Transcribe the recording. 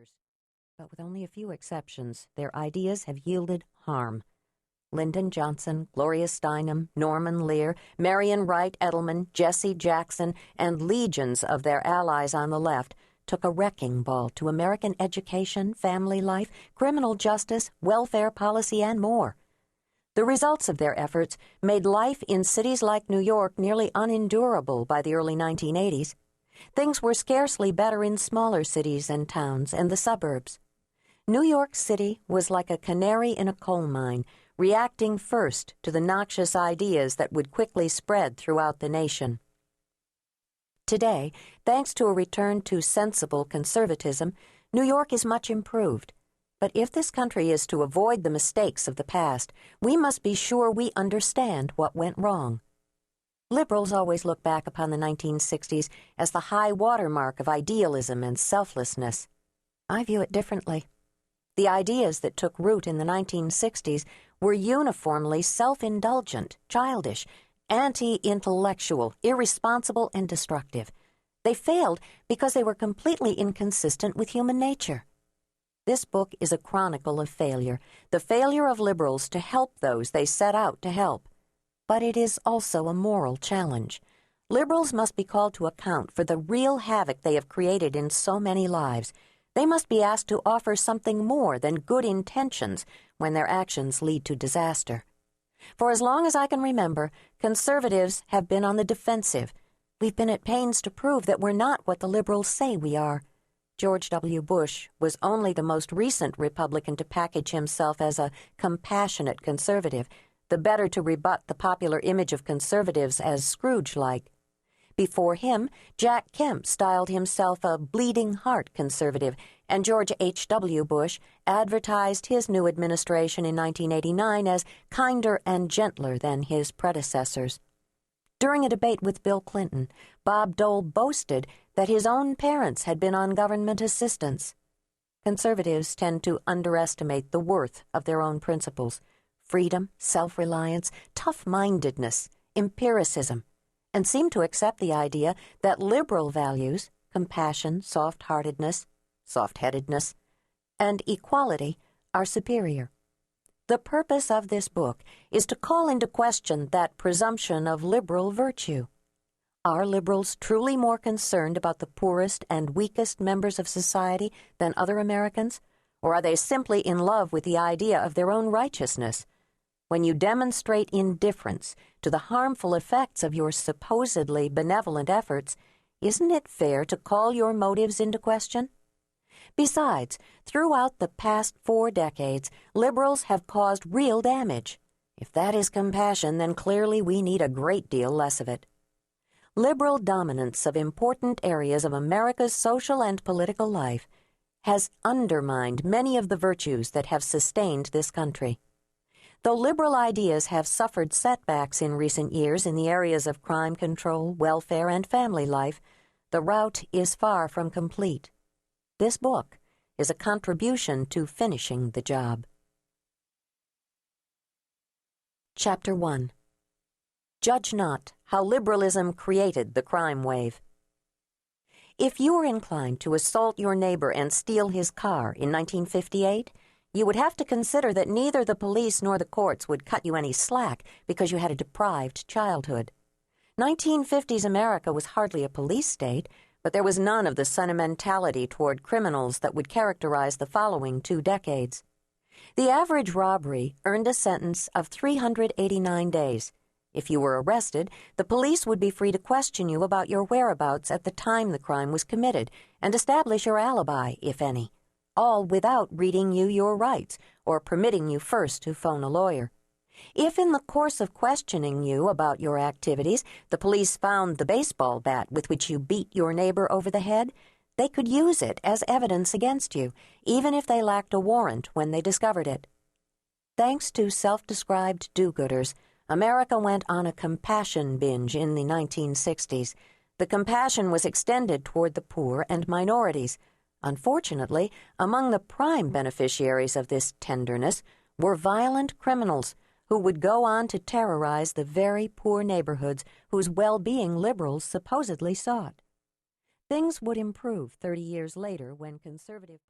years. But with only a few exceptions, their ideas have yielded harm. Lyndon Johnson, Gloria Steinem, Norman Lear, Marion Wright Edelman, Jesse Jackson, and legions of their allies on the left took a wrecking ball to American education, family life, criminal justice, welfare policy, and more. The results of their efforts made life in cities like New York nearly unendurable by the early 1980s. Things were scarcely better in smaller cities and towns and the suburbs. New York City was like a canary in a coal mine, reacting first to the noxious ideas that would quickly spread throughout the nation. Today, thanks to a return to sensible conservatism, New York is much improved. But if this country is to avoid the mistakes of the past, we must be sure we understand what went wrong. Liberals always look back upon the 1960s as the high watermark of idealism and selflessness. I view it differently. The ideas that took root in the 1960s were uniformly self-indulgent, childish, anti-intellectual, irresponsible, and destructive. They failed because they were completely inconsistent with human nature. This book is a chronicle of failure, the failure of liberals to help those they set out to help. But it is also a moral challenge. Liberals must be called to account for the real havoc they have created in so many lives. They must be asked to offer something more than good intentions when their actions lead to disaster. For as long as I can remember, conservatives have been on the defensive. We've been at pains to prove that we're not what the liberals say we are. George W. Bush was only the most recent Republican to package himself as a compassionate conservative, the better to rebut the popular image of conservatives as Scrooge-like. Before him, Jack Kemp styled himself a bleeding heart conservative, and George H.W. Bush advertised his new administration in 1989 as kinder and gentler than his predecessors. During a debate with Bill Clinton, Bob Dole boasted that his own parents had been on government assistance. Conservatives tend to underestimate the worth of their own principles: freedom, self-reliance, tough-mindedness, empiricism, and seem to accept the idea that liberal values, compassion, soft-heartedness, soft-headedness, and equality are superior. The purpose of this book is to call into question that presumption of liberal virtue. Are liberals truly more concerned about the poorest and weakest members of society than other Americans, or are they simply in love with the idea of their own righteousness? When you demonstrate indifference to the harmful effects of your supposedly benevolent efforts, isn't it fair to call your motives into question? Besides, throughout the past 4 decades, liberals have caused real damage. If that is compassion, then clearly we need a great deal less of it. Liberal dominance of important areas of America's social and political life has undermined many of the virtues that have sustained this country. Though liberal ideas have suffered setbacks in recent years in the areas of crime control, welfare, and family life, the rout is far from complete. This book is a contribution to finishing the job. Chapter 1. Judge not how liberalism created the crime wave. If you were inclined to assault your neighbor and steal his car in 1958, you would have to consider that neither the police nor the courts would cut you any slack because you had a deprived childhood. 1950s America was hardly a police state, but there was none of the sentimentality toward criminals that would characterize the following 2 decades. The average robbery earned a sentence of 389 days. If you were arrested, the police would be free to question you about your whereabouts at the time the crime was committed and establish your alibi, if any, all without reading you your rights or permitting you first to phone a lawyer. If in the course of questioning you about your activities, the police found the baseball bat with which you beat your neighbor over the head, they could use it as evidence against you, even if they lacked a warrant when they discovered it. Thanks to self-described do-gooders, America went on a compassion binge in the 1960s. The compassion was extended toward the poor and minorities. Unfortunately, among the prime beneficiaries of this tenderness were violent criminals who would go on to terrorize the very poor neighborhoods whose well-being liberals supposedly sought. Things would improve 30 years later when conservative